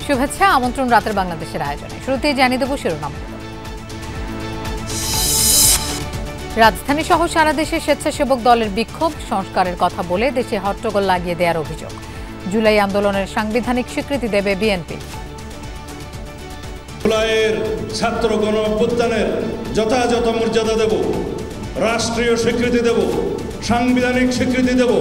শুভেচ্ছা আমন্ত্রণ রাতের বাংলাদেশের আয়োজনে। শুরুতেই জানিয়ে দেব শিরোনামগুলো। রাজধানী সহ সারা দেশে স্বেচ্ছাসেবক দলের বিক্ষোভ, সংস্কারের কথা বলে দেশে হট্টগোল লাগিয়ে দেওয়ার অভিযোগ। জুলাই আন্দোলনের সাংবিধানিক স্বীকৃতি দেবে বিএনপি। জুলাইয়ের ছাত্র গণ অভ্যুত্থানের যথাযথ মর্যাদা দেব, রাষ্ট্রীয় স্বীকৃতি দেব, সাংবিধানিক স্বীকৃতি দেব।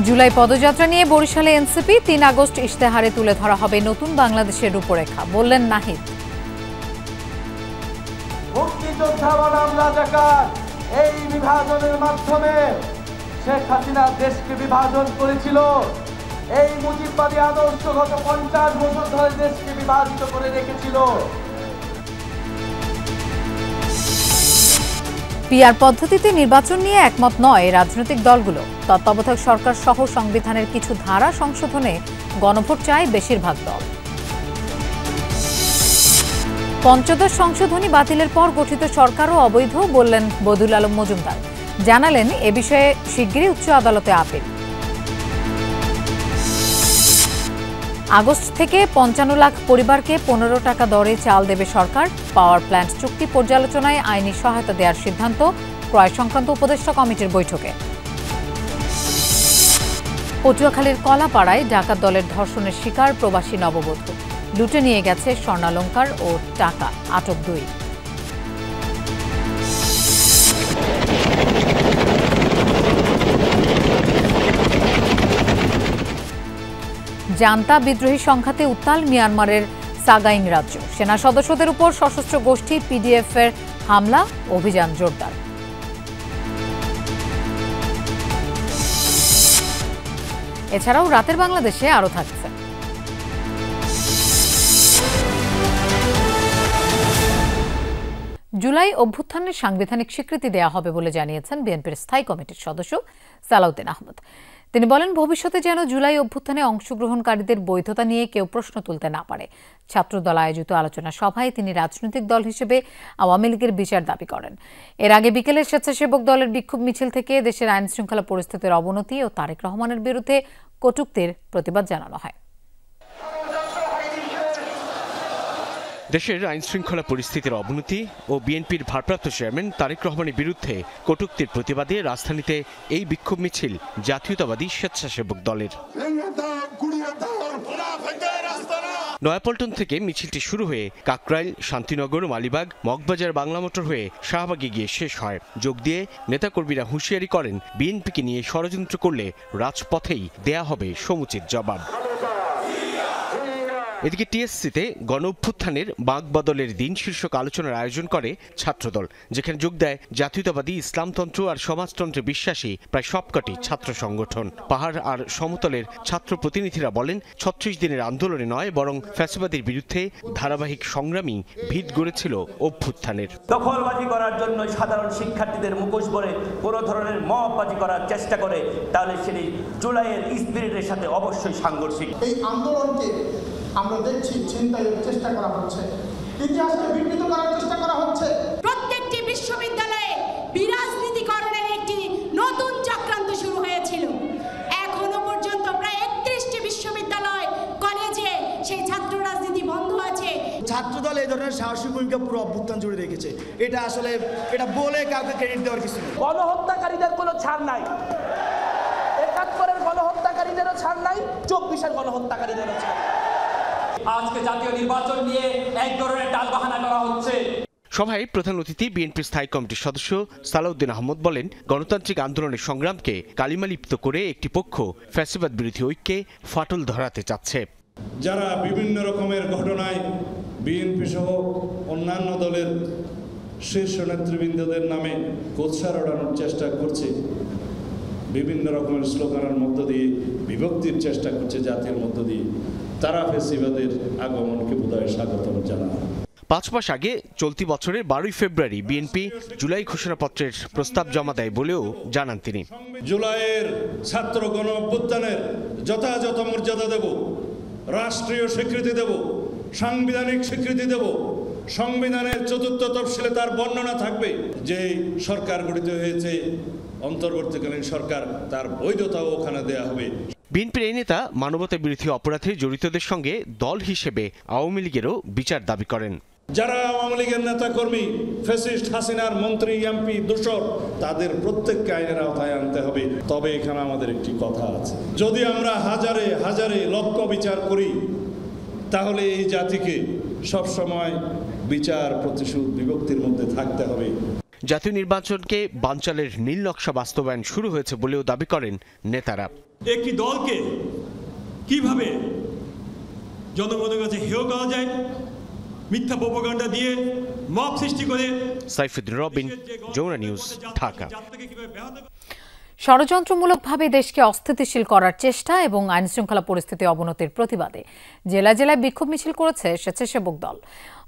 জুলাই পদযাত্রা নিয়ে বরিশালে এনসিপি, ৩ আগস্ট ইশতেহারে তুলে ধরা হবে নতুন বাংলাদেশের রূপরেখা, বললেন নাহিদ। মুক্তিযোদ্ধা বনাম রাজাকার, এই বিভাজনের মাধ্যমে শেখ হাসিনা দেশকে বিভাজন করেছিল। এই মুজিববাদী আদর্শ গত 50 বছর ধরে দেশকে বিভাজিত করে রেখেছিল। পিআর পদ্ধতিতে নির্বাচন নিয়ে একমত নয় রাজনৈতিক দলগুলো। তত্ত্বাবধায়ক সরকার সহ সংবিধানের কিছু ধারা সংশোধনে গণভোট চায় বেশিরভাগ দল। পঞ্চদশ সংশোধনী বাতিলের পর গঠিত সরকারও অবৈধ, বললেন বদিউল আলম মজুমদার। জানালেন এ বিষয়ে শিগগিরই উচ্চ আদালতে আপিল। আগস্ট থেকে 55 লাখ পরিবারকে 15 টাকা দরে চাল দেবে সরকার। পাওয়ার প্ল্যান্ট চুক্তি পর্যালোচনায় আইনি সহায়তা দেওয়ার সিদ্ধান্ত ক্রয় সংক্রান্ত উপদেষ্টা কমিটির বৈঠকে। পটুয়াখালীর কলাপাড়ায় ডাকাত দলের ধর্ষণের শিকার প্রবাসী নববধূ। লুটে নিয়ে গেছে স্বর্ণালংকার ও টাকা, আটক 2। জান্তা বিদ্রোহী সংঘাতে উত্তাল মিয়ানমারের সাগাইং রাজ্য। সেনা সদস্যদের উপর সশস্ত্র গোষ্ঠী পিডিএফ-এর হামলা, অভিযান জোরদার। এছাড়াও রাতের বাংলাদেশে আরও থাকছে। জুলাই অভ্যুত্থানের সাংবিধানিক স্বীকৃতি দেওয়া হবে বলে জানিয়েছেন বিএনপির স্থায়ী কমিটির সদস্য সালাউদ্দিন আহমদ। তিনি বলেন, ভবিষ্যতে যেন জুলাই অভ্যুত্থানে অংশগ্রহণকারীদের বৈধতা নিয়ে কেউ প্রশ্ন তুলতে না পারে। ছাত্রদল আয়োজিত আলোচনা সভায় তিনি রাজনৈতিক দল হিসেবে আওয়ামী লীগের বিচার দাবি করেন। এর আগে বিকেলে স্বেচ্ছাসেবক দলের বিক্ষোভ মিছিল থেকে দেশের আইন শৃঙ্খলা পরিস্থিতির অবনতি ও তারেক রহমানের বিরুদ্ধে কটূক্তির প্রতিবাদ জানানো হয়। দেশের আইন শৃঙ্খলা পরিস্থিতির অবনতি ও বিএনপির ভারপ্রাপ্ত চেয়ারম্যান তারেক রহমানের বিরুদ্ধে কটূক্তির প্রতিবাদে রাজধানীতে এই বিক্ষোভ মিছিল জাতীয়তাবাদী স্বেচ্ছাসেবক দলের। নয়াপল্টন থেকে মিছিলটি শুরু হয়ে কাকরাইল, শান্তিনগর, মালিবাগ, মগবাজার, বাংলা মোটর হয়ে শাহবাগে গিয়ে শেষ হয়। যোগ দিয়ে নেতাকর্মীরা হুঁশিয়ারি করেন, বিএনপিকে নিয়ে ষড়যন্ত্র করলে রাজপথেই দেয়া হবে সমুচিত জবাব। এদিকে টিএসসিতে গণ অভ্যুত্থানের বাঁকবদলের দিন শীর্ষক আলোচনার আয়োজন করে ছাত্রদল, যেখানে যোগ দেয় জাতীয়তাবাদী ইসলামতন্ত্র আর সমাজতন্ত্রে বিশ্বাসী প্রায় সবকটি ছাত্র সংগঠন। পাহাড় আর সমতলের ছাত্র প্রতিনিধিরা বলেন, 36 দিনের আন্দোলনে নয় বরং ফ্যাসিবাদের বিরুদ্ধে ধারাবাহিক সংগ্রামী ভিত গড়েছিল অভ্যুত্থানের। দখলবাজি করার জন্য সাধারণ শিক্ষার্থীদের মুখোশ পরে কোনো ধরনের মববাজি করার চেষ্টা করে, তাহলে সেটি জুলাইয়ের স্পিরিটের সাথে অবশ্যই সাংঘর্ষিক। এই আন্দোলনকে আমরা দেখছি চিন্তায়ের চেষ্টা করা হচ্ছে, ইতিহাসকে বিকৃত করার চেষ্টা করা হচ্ছে। প্রত্যেকটি বিশ্ববিদ্যালয়ে বিরাজনীতিকরণের একটি নতুন চক্রান্ত শুরু হয়েছিল। এখনো পর্যন্ত প্রায় 31টি বিশ্ববিদ্যালয়, কলেজে সেই ছাত্র রাজনীতি বন্ধ আছে। ছাত্রদল এই ধরনের সাহসী ভূমিকা পুরো অভ্যুত্থান জুড়ে রেখেছে। এটা আসলে এটা বলে কাউকে ক্রেডিট দেওয়ার কিছু নেই। গণহত্যাকারীদের কোনো ছাড় নাই, 71-এর গণহত্যাকারীদেরও ছাড় নাই, 24-এর গণহত্যাকারীদেরও ছাড়। আজকে জাতীয় নির্বাচন নিয়ে এক ধরনের টালবাহানা করা হচ্ছে। সভায় প্রধান অতিথি বিএনপির স্থায়ী কমিটির সদস্য সালাউদ্দিন আহমদ বলেন, গণতান্ত্রিক আন্দোলনের সংগ্রামকে কালিমালিপ্ত করে একটি পক্ষ ফ্যাসিবাদ বিরোধী ঐক্যে ফাটল ধরাতে চাচ্ছে। যারা বিভিন্ন রকমের ঘটনায় বিএনপি সহ অন্যান্য দলের শীর্ষ নেতৃবৃন্দদের নামে কোৎসার ওড়ানোর চেষ্টা করছে, বিভিন্ন রকমের স্লোগানের মধ্য দিয়ে বিভক্তির চেষ্টা করছে জাতির মধ্য দিয়ে, তারা ফ্যাসিবাদের আগমনকে বোধহয় স্বাগতম জানায়। 5 মাস আগে চলতি বছরের 12 ফেব্রুয়ারি বিএনপি জুলাই ঘোষণাপত্রের প্রস্তাব জমা দেয় বলেও জানান তিনি। জুলাইয়ের ছাত্র গণ অভ্যুত্থানের যথাযথ মর্যাদা দেব, রাষ্ট্রীয় স্বীকৃতি দেব, সাংবিধানিক স্বীকৃতি দেব। সংবিধানের 4th তফসিলে তার বর্ণনা থাকবে যে সরকার গঠিত হয়েছে অন্তর্বর্তীকালীন সরকার, তার বৈধতাও ওখানে দেয়া হবে। বিএনপির এই নেতা মানবতা বিরোধী অপরাধে জড়িতদের সঙ্গে দল হিসেবে আওয়ামী লীগেরও বিচার দাবি করেন। যারা আওয়ামী লীগের নেতাকর্মী, ফ্যাসিস্ট হাসিনার মন্ত্রী, এমপি, দূষর, তাদের প্রত্যেককে আইনের আওতায় আনতে হবে। তবে এখানে আমাদের একটি কথা আছে, যদি আমরা হাজারে হাজারে লক্ষ বিচার করি তাহলে এই জাতিকে সবসময় বিচার, প্রতিশোধ, বিভক্তির মধ্যে থাকতে হবে। জাতীয় নির্বাচনকে বানচালের নীল নকশা বাস্তবায়ন শুরু হয়েছে বলেও দাবি করেন নেতারা। একটি দলকে কিভাবে জনগণের কাছে হেয় করা যায়, মিথ্যা প্রোপাগান্ডা দিয়ে মব সৃষ্টি করে। সাইফুদ্দিন রবিন, যমুনা নিউজ, ঢাকা। ষড়যন্ত্রমূলকভাবে দেশকে অস্থিতিশীল করার চেষ্টা এবং আইনশৃঙ্খলা পরিস্থিতি অবনতির প্রতিবাদে জেলায় জেলায় বিক্ষোভ মিছিল করেছে স্বেচ্ছাসেবক দল।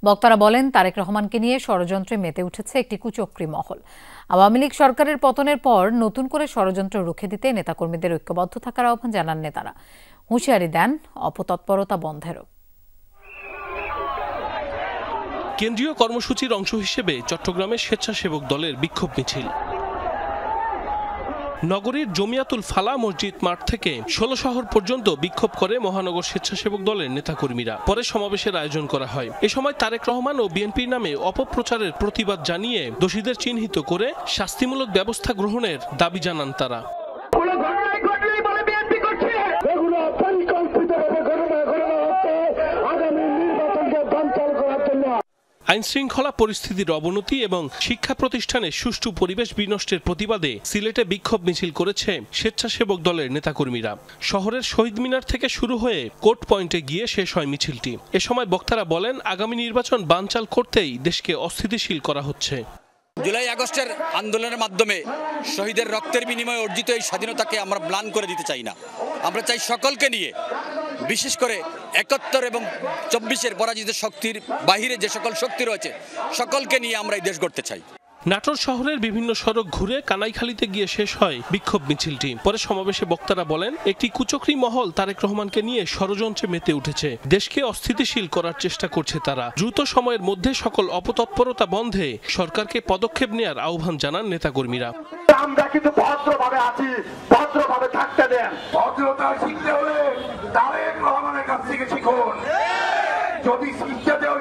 বক্তারা বলেন, তারেক রহমানকে নিয়ে ষড়যন্ত্রে মেতে উঠেছে একটি কুচক্রী মহল। আওয়ামী লীগ সরকারের পতনের পর নতুন করে ষড়যন্ত্র রুখে দিতে নেতাকর্মীদের ঐক্যবদ্ধ থাকার আহ্বান জানান নেতারা। হুঁশিয়ারি দেন অপতৎপরতা বন্ধেরও। কেন্দ্রীয় কর্মসূচির অংশ হিসেবে চট্টগ্রামে স্বেচ্ছাসেবক দলের বিক্ষোভ মিছিল। নগরীর জমিয়াতুল ফালা মসজিদ মাঠ থেকে ১৬ শহর পর্যন্ত বিক্ষোভ করে মহানগর স্বেচ্ছাসেবক দলের নেতাকর্মীরা। পরে সমাবেশের আয়োজন করা হয়। এ সময় তারেক রহমান ও বিএনপির নামে অপপ্রচারের প্রতিবাদ জানিয়ে দোষীদের চিহ্নিত করে শাস্তিমূলক ব্যবস্থা গ্রহণের দাবি জানান তারা। আইনশৃঙ্খলা পরিস্থিতির অবনতি এবং শিক্ষা প্রতিষ্ঠানে সুষ্ঠু পরিবেশ বিনষ্টের প্রতিবাদে সিলেটে বিক্ষোভ মিছিল করেছে স্বেচ্ছাসেবক দলের নেতাকর্মীরা। শহরের শহীদ মিনার থেকে শুরু হয়ে কোর্ট পয়েন্টে গিয়ে শেষ হয় মিছিলটি। এ সময় বক্তারা বলেন, আগামী নির্বাচন বানচাল করতেই দেশকে অস্থিতিশীল করা হচ্ছে। জুলাই আগস্টের আন্দোলনের মাধ্যমে শহীদের রক্তের বিনিময়ে অর্জিত এই স্বাধীনতাকে আমরা ম্লান করে দিতে চাই না। আমরা চাই সকলকে নিয়ে, বিশেষ করে ৭১ এবং ২৪-এর পরাজিত শক্তির বাহিরে যে সকল শক্তি রয়েছে সকলকে নিয়ে আমরা এই দেশ গড়তে চাই। নাটোর শহরের বিভিন্ন সড়ক ঘুরে কানাইখালীতে গিয়ে শেষ হয় বিক্ষোভ মিছিলটি। পরে সমাবেশে বক্তারা বলেন, একটি কুচক্রী মহল তারেক রহমানকে নিয়ে ষড়যন্ত্রে মেতে উঠেছে। দেশকে অস্থিতিশীল করার চেষ্টা করছে তারা। দ্রুত সময়ের মধ্যে সকল অপতৎপরতা বন্ধে সরকারকে পদক্ষেপ নেওয়ার আহ্বান জানান নেতাকর্মীরা। আমরা কিন্তু ভদ্রভাবে আছি, ভদ্রভাবে থাকতে দেন। ভদ্রতা শিখতে হলে তারেক রহমানের কাছ থেকে শিখুন। যদি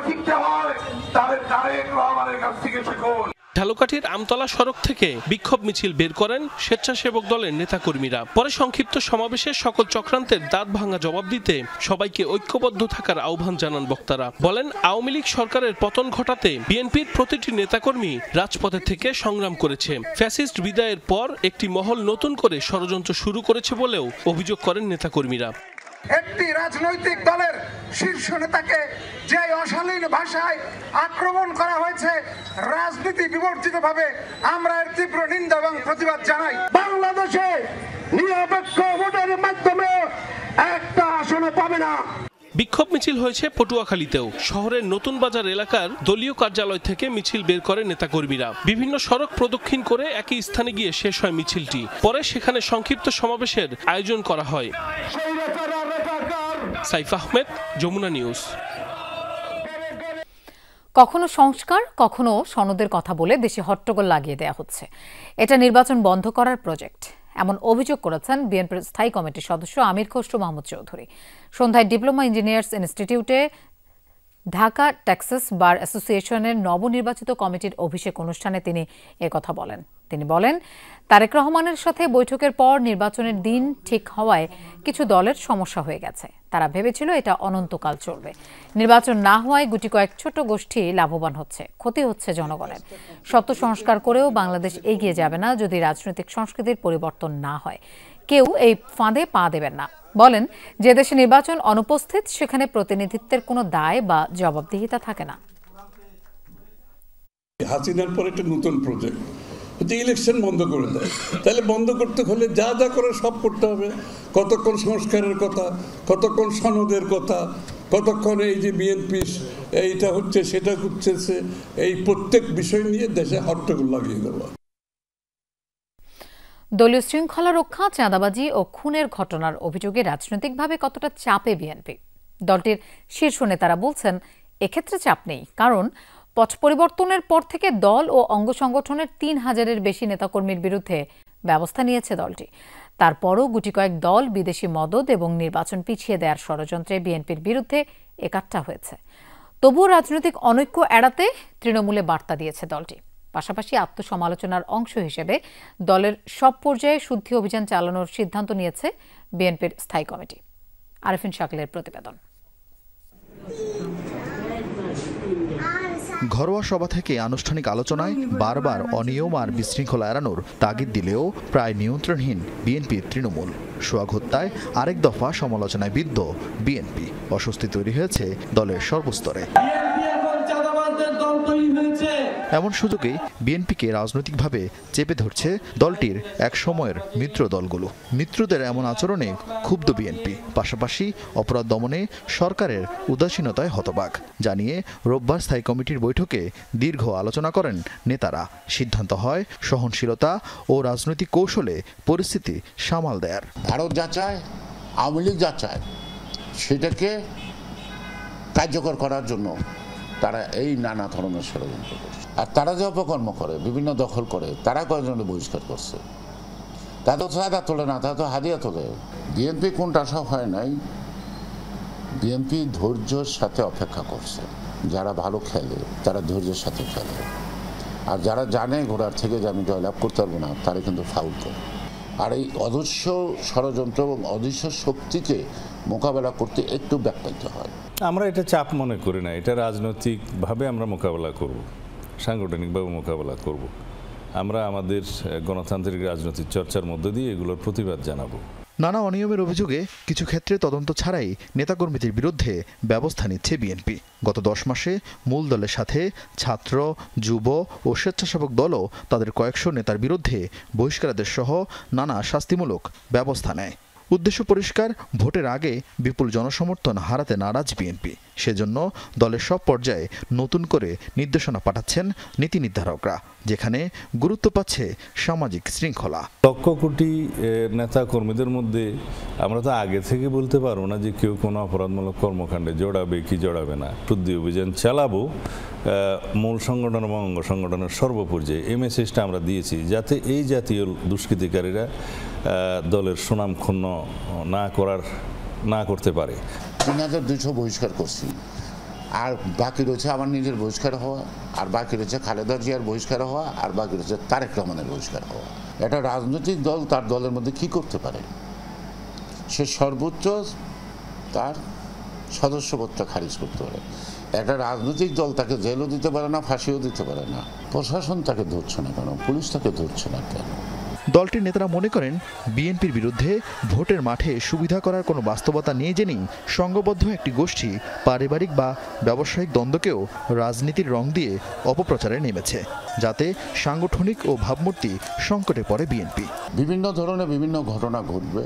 শিখতে হয় তাহলে তারেক রহমানের কাছ থেকে শিখুন। ঝালকাঠির আমতলা সড়ক থেকে বিক্ষোভ মিছিল বের করেন স্বেচ্ছাসেবক দলের নেতাকর্মীরা। পরে সংক্ষিপ্ত সমাবেশে সকল চক্রান্তের দাঁত ভাঙা জবাব দিতে সবাইকে ঐক্যবদ্ধ থাকার আহ্বান জানান বক্তারা। বলেন, আওয়ামী লীগ সরকারের পতন ঘটাতে বিএনপির প্রতিটি নেতাকর্মী রাজপথে থেকে সংগ্রাম করেছে। ফ্যাসিস্ট বিদায়ের পর একটি মহল নতুন করে ষড়যন্ত্র শুরু করেছে বলেও অভিযোগ করেন নেতাকর্মীরা। একটি রাজনৈতিক দলের শীর্ষ নেতাকে যে অশালীন ভাষায় আক্রমণ করা হয়েছে, রাজনীতি বিবর্জিত ভাবে আমরা এর তীব্র নিন্দা এবং প্রতিবাদ জানাই। বাংলাদেশে নিরপেক্ষ ভোটের মাধ্যমে একটা আসনও পাবে না। বিক্ষোভ মিছিল হয়েছে পটুয়াখালীতেও। শহরের নতুন বাজার এলাকার দলীয় কার্যালয় থেকে মিছিল বের করে নেতাকর্মীরা। বিভিন্ন সড়ক প্রদক্ষিণ করে একই স্থানে গিয়ে শেষ হয় মিছিলটি। পরে সেখানে সংক্ষিপ্ত সমাবেশের আয়োজন করা হয়। সাইফ আহমেদ, যমুনা নিউজ। কখনো সংস্কার, কখনো সনদের কথা বলে দেশে হট্টগোল লাগিয়ে দেয়া হচ্ছে। এটা নির্বাচন বন্ধ করার প্রজেক্ট, এমন অভিযোগ করেছেন বিএনপির স্থায়ী কমিটির সদস্য আমির খসরু মাহমুদ চৌধুরী। সন্ধ্যায় ডিপ্লোমা ইঞ্জিনিয়ার্স ইনস্টিটিউটে ঢাকা টেক্সাস বার অ্যাসোসিয়েশনের নবনির্বাচিত কমিটির অভিষেক অনুষ্ঠানে তিনি একথা বলেন। তিনি বলেন, তারেক রহমানের সাথে বৈঠকের পর নির্বাচনের দিন ঠিক হওয়ায় কিছু দলের সমস্যা হয়ে গেছে। তারা ভেবেছিল এটা অনন্তকাল চলবে। নির্বাচন না হওয়ায় গুটি কয়েক ছোট গোষ্ঠী লাভবান হচ্ছে, ক্ষতি হচ্ছে জনগণের। সত্য সংস্কার করেও বাংলাদেশ এগিয়ে যাবে না যদি রাজনৈতিক সংস্কৃতির পরিবর্তন না হয়। কেউ এই ফাঁদে পা দেবেন না। বলেন, যে দেশে নির্বাচন অনুপস্থিত সেখানে প্রতিনিধিত্বের কোনো দায় বা জবাবদিহিতা থাকে না। হাসিনার পর একটা নতুন প্রজেক্ট হচ্ছে ইলেকশন বন্ধ করে দেয়। তাহলে বন্ধ করতে হলে যা যা করে সব করতে হবে। কতক্ষণ সংস্কারের কথা, কতক্ষণ সনদের কথা, কতক্ষণ এই যে বিএনপি এইটা হচ্ছে সেটা হচ্ছে, এই প্রত্যেক বিষয় নিয়ে দেশে হট্টগোল লাগিয়ে দেওয়া। দলীয় শৃঙ্খলা রক্ষা, চাঁদাবাজি ও খুনের ঘটনার অভিযোগে রাজনৈতিকভাবে কতটা চাপে বিএনপি? দলটির শীর্ষ নেতারা বলছেন, এক্ষেত্রে চাপ নেই, কারণ পট পরিবর্তনের পর থেকে দল ও অঙ্গ সংগঠনের ৩,০০০-এর বেশি নেতাকর্মীর বিরুদ্ধে ব্যবস্থা নিয়েছে দলটি। তারপরও গুটি কয়েক দল বিদেশি মদদ এবং নির্বাচন পিছিয়ে দেওয়ার ষড়যন্ত্রে বিএনপির বিরুদ্ধে একাট্টা হয়েছে। তবুও রাজনৈতিক অনৈক্য এড়াতে তৃণমূলে বার্তা দিয়েছে দলটি। পাশাপাশি আত্মসমালোচনার অংশ হিসেবে দলের সব পর্যায়ে শুদ্ধি অভিযান চালানোর সিদ্ধান্ত নিয়েছে বিএনপির স্থায়ী কমিটি। আরেফিন শাকিলের প্রতিবেদন। ঘরোয়া সভা থেকে আনুষ্ঠানিক আলোচনায় বারবার অনিয়ম আর বিশৃঙ্খলা এড়ানোর তাগিদ দিলেও প্রায় নিয়ন্ত্রণহীন বিএনপি তৃণমূল। সোহাগ হত্যায় আরেক দফা সমালোচনায় বিদ্ধ বিএনপি। অস্বস্তি তৈরি হয়েছে দলের সর্বস্তরে। এমন সুযোগে বিএনপিকে রাজনৈতিকভাবে চেপে ধরছে দলটির এক সময়ের মিত্র দলগুলো। মিত্রদের এমন আচরণে ক্ষুব্ধ বিএনপি, পাশাপাশি অপরাধ দমনে সরকারের উদাসীনতায় হতবাক জানিয়ে রোববার স্থায়ী কমিটির বৈঠকে দীর্ঘ আলোচনা করেন নেতারা। সিদ্ধান্ত হয় সহনশীলতা ও রাজনৈতিক কৌশলে পরিস্থিতি সামাল দেয়ার। ভারত যা চায়, আওয়ামী লীগ যা চায়, সেটাকে কার্যকর করার জন্য তারা এই নানা ধরনের ষড়যন্ত্র করছে। আর তারা যে অপকর্ম করে, বিভিন্ন দখল করে, তারা কয়েকজনে বহিষ্কার করছে। তারা তো সাদা তোলে না, তারা তো হাদিয়া তোলে। বিএনপি কোনটা সব হয় নাই, বিএনপি ধৈর্যের সাথে অপেক্ষা করছে। যারা ভালো খেলে তারা ধৈর্যের সাথে খেলে, আর যারা জানে ঘোড়ার থেকে যে আমি জয়লাভ করতে পারবো না, তারা কিন্তু ফাউল করে। আর এই অদৃশ্য ষড়যন্ত্র এবং অদৃশ্য শক্তিকে মোকাবেলা করতে একটু ব্যাপারিত হয়। আমরা এটা চাপ মনে করি না, এটা রাজনৈতিকভাবে আমরা মোকাবেলা করব, সাংগঠনিকভাবে মোকাবেলা করব। আমরা আমাদের গণতান্ত্রিক রাজনৈতিক চর্চার মধ্য দিয়ে এগুলোর প্রতিবাদ জানাবো। নানা অনিয়মের অভিযোগে কিছু ক্ষেত্রে তদন্ত ছাড়াই নেতাকর্মীদের বিরুদ্ধে ব্যবস্থা নিচ্ছে বিএনপি। গত 10 মাসে মূল দলের সাথে ছাত্র, যুব ও স্বেচ্ছাসেবক দলও তাদের কয়েকশো নেতার বিরুদ্ধে বহিষ্কারাদেশ সহ নানা শাস্তিমূলক ব্যবস্থা নেয়। উদ্দেশ্য পরিষ্কার, ভোটের আগে বিপুল জনসমর্থন হারাতে নারাজ বিএনপি। সেজন্য দলের সব পর্যায়ে নতুন করে নির্দেশনা পাঠাচ্ছেন নীতি নির্ধারকরা, যেখানে গুরুত্ব পাচ্ছে সামাজিক শৃঙ্খলা। লক্ষ কোটি নেতা কর্মীদের মধ্যে আমরা তো আগে থেকে বলতে পারবো না যে কেউ কোনো অপরাধমূলক কর্মকাণ্ডে জড়াবে কি জড়াবে না। শুদ্ধি অভিযান চালাবো মূল সংগঠন এবং অঙ্গ সংগঠনের সর্বপর্যায়ে। এই মেসেজটা আমরা দিয়েছি যাতে এই জাতীয় দুষ্কৃতিকারীরা দলের সুনাম ক্ষুণ্ণ না করতে পারে। 3200 বহিষ্কার করছি, আর বাকি রয়েছে আমার নিজের বহিষ্কার হওয়া, আর বাকি রয়েছে খালেদা জিয়ার বহিষ্কার হওয়া, আর বাকি রয়েছে তারেক রহমানের বহিষ্কার হওয়া। একটা রাজনৈতিক দল তার দলের মধ্যে কি করতে পারে? সে সর্বোচ্চ তার সদস্যপদটা খারিজ করতে পারে। একটা রাজনৈতিক দল তাকে জেলও দিতে পারে না, ফাঁসিও দিতে পারে না। প্রশাসন তাকে ধরছে না কেন? পুলিশ তাকে ধরছে না কেন? দলটির নেতারা মনে করেন বিএনপির বিরুদ্ধে ভোটের মাঠে সুবিধা করার কোনো বাস্তবতা নেই জেনেই সংঘবদ্ধ একটি গোষ্ঠী পারিবারিক বা ব্যবসায়িক দ্বন্দ্বকেও রাজনীতির রং দিয়ে অপপ্রচারে নেমেছে, যাতে সাংগঠনিক ও ভাবমূর্তি সংকটে পড়ে বিএনপি। বিভিন্ন ধরনের বিভিন্ন ঘটনা ঘটবে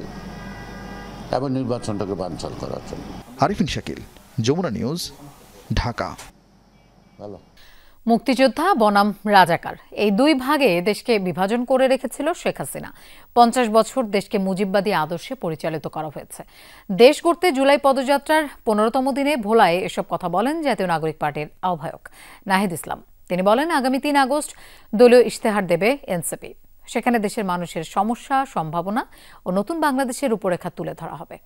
এবং নির্বাচনটাকে বানচাল করার জন্য। আরিফিন শাকিল, যমুনা নিউজ, ঢাকা। ভালো। মুক্তিযোদ্ধা বনাম রাজাকার, এই দুই ভাগে দেশকে বিভাজন করে রেখেছিল শেখ হাসিনা। 50 বছর দেশকে মুজিববাদী আদর্শে পরিচালিত করা হয়েছে। দেশ গড়তে জুলাই পদযাত্রার 15তম দিনে ভোলায় এসব কথা বলেন জাতীয় নাগরিক পার্টির আহ্বায়ক নাহিদ ইসলাম। তিনি বলেন, আগামী 3 আগস্ট দলীয় ইশতেহার দেবে এনসিপি। সেখানে দেশের মানুষের সমস্যা, সম্ভাবনা ও নতুন বাংলাদেশের রূপরেখা তুলে ধরা হবে।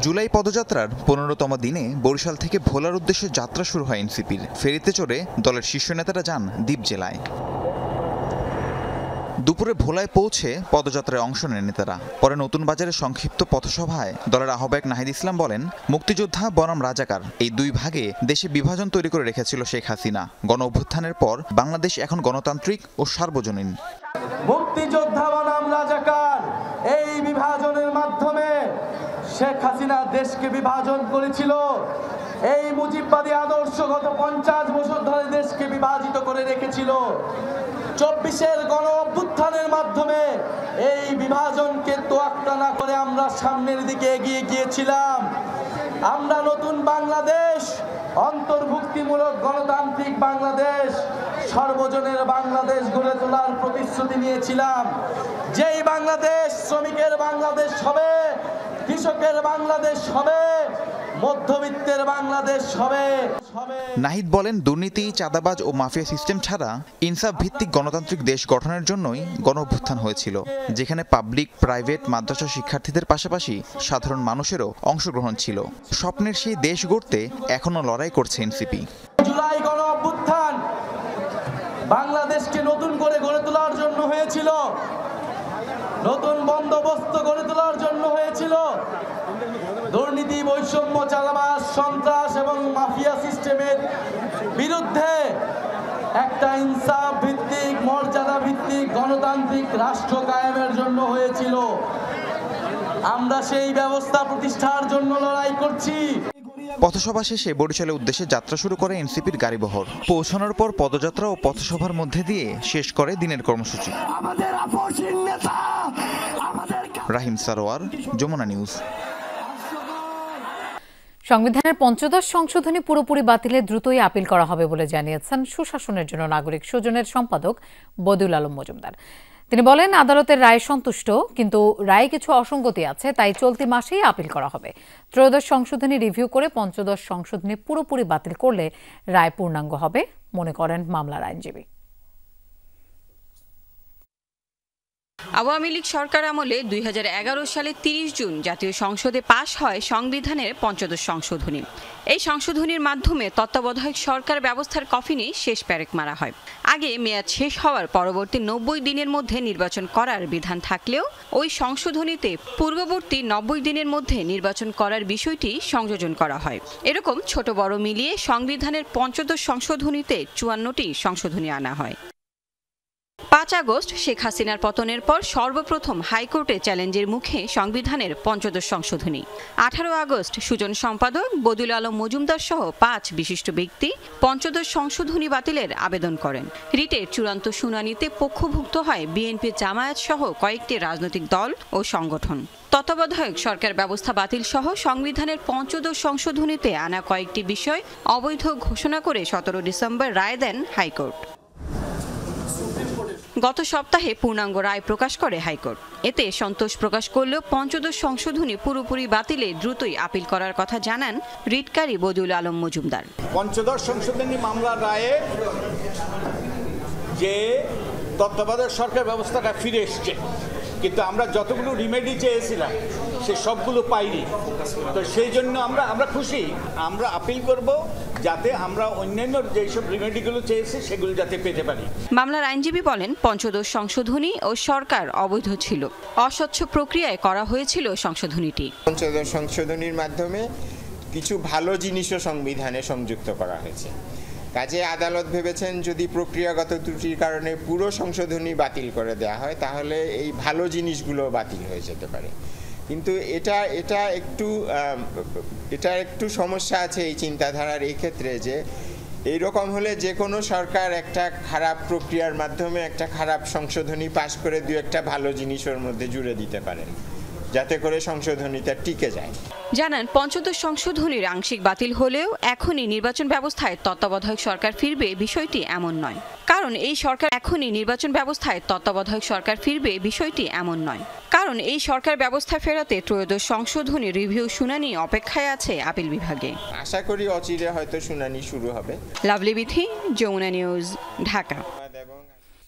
জুলাই পদযাত্রার 15তম দিনে বরিশাল থেকে ভোলার উদ্দেশ্যে যাত্রা শুরু হয় এনসিপির। ফেরিতে চড়ে দলের শীর্ষ নেতারা যান দ্বীপ জেলায়। দুপুরে ভোলায় পৌঁছে পদযাত্রায় অংশ নেন নেতারা। পরে নতুন বাজারে সংক্ষিপ্ত পথসভায় দলের আহ্বায়ক নাহিদ ইসলাম বলেন, মুক্তিযোদ্ধা বনাম রাজাকার, এই দুই ভাগে দেশে বিভাজন তৈরি করে রেখেছিল শেখ হাসিনা। গণ অভ্যুত্থানের পর বাংলাদেশ এখন গণতান্ত্রিক ও সার্বজনীন। মুক্তিযোদ্ধা বনাম রাজাকার, এই বিভাজনের মাধ্যমে শেখ হাসিনা দেশকে বিভাজন করেছিল। এই মুজিববাদী আদর্শ গত 50 বছর ধরে দেশকে বিভাজিত করে রেখেছিল। 24-এর গণ অভ্যুত্থানের মাধ্যমে এই বিভাজনকে তোয়াক্কা না করে আমরা সামনের দিকে এগিয়ে গিয়েছিলাম। আমরা নতুন বাংলাদেশ, অন্তর্ভুক্তিমূলক গণতান্ত্রিক বাংলাদেশ, সর্বজনের বাংলাদেশ গড়ে তোলার প্রতিশ্রুতি নিয়েছিলাম। যেই বাংলাদেশ শ্রমিকের বাংলাদেশ হবে, কৃষকের বাংলাদেশ হবে, মধ্যবিত্তের বাংলাদেশ হবে। নাহিদ বলেন, দুর্নীতি, চাঁদাবাজ ও মাফিয়া সিস্টেম ছাড়া ইনসাফ ভিত্তিক গণতান্ত্রিক দেশ গঠনের জন্যই গণঅভ্যুত্থান হয়েছিল, যেখানে পাবলিক, প্রাইভেট, মাদ্রাসা শিক্ষার্থীদের পাশাপাশি সাধারণ মানুষেরও অংশগ্রহণ ছিল। স্বপ্নের সেই দেশ গড়তে এখনো লড়াই করছে এনসিপি। জুলাই গণঅভ্যুত্থান বাংলাদেশকে নতুন করে গড়ে তোলার জন্য হয়েছিল, নতুন বন্দোবস্ত গড়ে তোলার জন্য হয়েছিল। দুর্নীতি, বৈষম্য, চাঁদাবাজ, সন্ত্রাস এবং মাফিয়া সিস্টেমের বিরুদ্ধে একটা ইনসাফ ভিত্তিক, মর্যাদা ভিত্তিক গণতান্ত্রিক রাষ্ট্র কায়েমের জন্য হয়েছিল। আমরা সেই ব্যবস্থা প্রতিষ্ঠার জন্য লড়াই করছি। পথসভা শেষে বরিশালের উদ্দেশ্যে যাত্রা শুরু করে এনসিপির গাড়িবহর। পৌঁছানোর পর পদযাত্রা ও পথসভার মধ্যে দিয়ে শেষ করে দিনের কর্মসূচি। রাহিম সারোয়ার, যমুনা নিউজ। সংবিধানের ৫০ সংশোধনী পুরোপুরি বাতিলে দ্রুতই আপিল করা হবে বলে জানিয়েছেন সুশাসনের জন্য নাগরিক সুজনের সম্পাদক বদিউল আলম মজুমদার। তিনি বলেন, আদালতের রায় সন্তুষ্ট, কিন্তু রায়ে কিছু অসঙ্গতি আছে, তাই চলতি মাসেই আপিল করা হবে। ত্রয়োদশ সংশোধনী রিভিউ করে পঞ্চদশ সংশোধনী পুরোপুরি বাতিল করলে রায় পূর্ণাঙ্গ হবে, মনে করেন মামলার আইনজীবী। আওয়ামী লীগ সরকার আমলে 2011 সালে 30 জুন জাতীয় সংসদে পাশ হয় সংবিধানের পঞ্চদশ সংশোধনী। এই সংশোধনীর মাধ্যমে তত্ত্বাবধায়ক সরকার ব্যবস্থার কফিনে শেষ প্যারেক মারা হয়। আগে মেয়াদ শেষ হওয়ার পরবর্তী 90 দিনের মধ্যে নির্বাচন করার বিধান থাকলেও ওই সংশোধনীতে পূর্ববর্তী 90 দিনের মধ্যে নির্বাচন করার বিষয়টি সংযোজন করা হয়। এরকম ছোট বড় মিলিয়ে সংবিধানের পঞ্চদশ সংশোধনীতে 54টি সংশোধনী আনা হয়। 5 আগস্ট শেখ হাসিনার পতনের পর সর্বপ্রথম হাইকোর্টে চ্যালেঞ্জের মুখে সংবিধানের পঞ্চদশ সংশোধনী। 18 আগস্ট সুজন সম্পাদক বদিউল আলম মজুমদার সহ 5 বিশিষ্ট ব্যক্তি পঞ্চদশ সংশোধনী বাতিলের আবেদন করেন। রিটের চূড়ান্ত শুনানিতে পক্ষভুক্ত হয় বিএনপি, জামায়াত সহ কয়েকটি রাজনৈতিক দল ও সংগঠন। তত্ত্বাবধায়ক সরকার ব্যবস্থা বাতিল সহ সংবিধানের পঞ্চদশ সংশোধনীতে আনা কয়েকটি বিষয় অবৈধ ঘোষণা করে 17 ডিসেম্বর রায় দেন হাইকোর্ট। গত সপ্তাহে পূর্ণাঙ্গ রায় প্রকাশ করে হাইকোর্ট। এতে সন্তোষ প্রকাশ করলেও পঞ্চদশ সংশোধনী পুরোপুরি বাতিলে দ্রুতই আপিল করার কথা জানান রিটকারী বদিউল আলম মজুমদার। পঞ্চদশ সংশোধনী মামলার রায়ে যে তত্ত্বাবধায়ক সরকার ব্যবস্থাটা ফিরে এসছে, কিন্তু আমরা যতগুলো রিমেডি চেয়েছিলাম সে সবগুলো পাইনি। তো সেই জন্য আমরা খুশি, আমরা আপিল করব যাতে আমরা অন্যান্য যেসব রিমেডিগুলো চেয়েছি সেগুলো যাতে পেতে পারি। মামলার আইনজীবী বলেন, পঞ্চদশ সংশোধনী ও সরকার অবৈধ ছিল, অস্বচ্ছ প্রক্রিয়ায় করা হয়েছিল সংশোধনীটি। পঞ্চদশ সংশোধনীর মাধ্যমে কিছু ভালো জিনিসও সংবিধানে সংযুক্ত করা হয়েছে। কাজে আদালত ভেবেছেন যদি প্রক্রিয়াগত ত্রুটির কারণে পুরো সংশোধনী বাতিল করে দেওয়া হয় তাহলে এই ভালো জিনিসগুলো বাতিল হয়ে যেতে পারে। কিন্তু এটা একটু সমস্যা আছে এই চিন্তাধারার এই ক্ষেত্রে, যে এইরকম হলে যে কোনো সরকার একটা খারাপ প্রক্রিয়ার মাধ্যমে একটা খারাপ সংশোধনী পাশ করে দু একটা ভালো জিনিস ওর মধ্যে জুড়ে দিতে পারেন, যাতে করে সংশোধনীটা টিকে যায়। জানান, পঞ্চদশ সংশোধনীর আংশিক বাতিল হলেও এখনই নির্বাচন ব্যবস্থায় তত্ত্বাবধায়ক সরকার ফিরবে বিষয়টি এমন নয়। কারণ এই সরকার ব্যবস্থা ফেরাতে ত্রয়োদশ সংশোধনী রিভিউ শুনানি অপেক্ষায় আছে আপিল বিভাগে। আশা করি অচিরে হয়তো শুনানি শুরু হবে। লাভলি বিথি, যমুনা নিউজ, ঢাকা।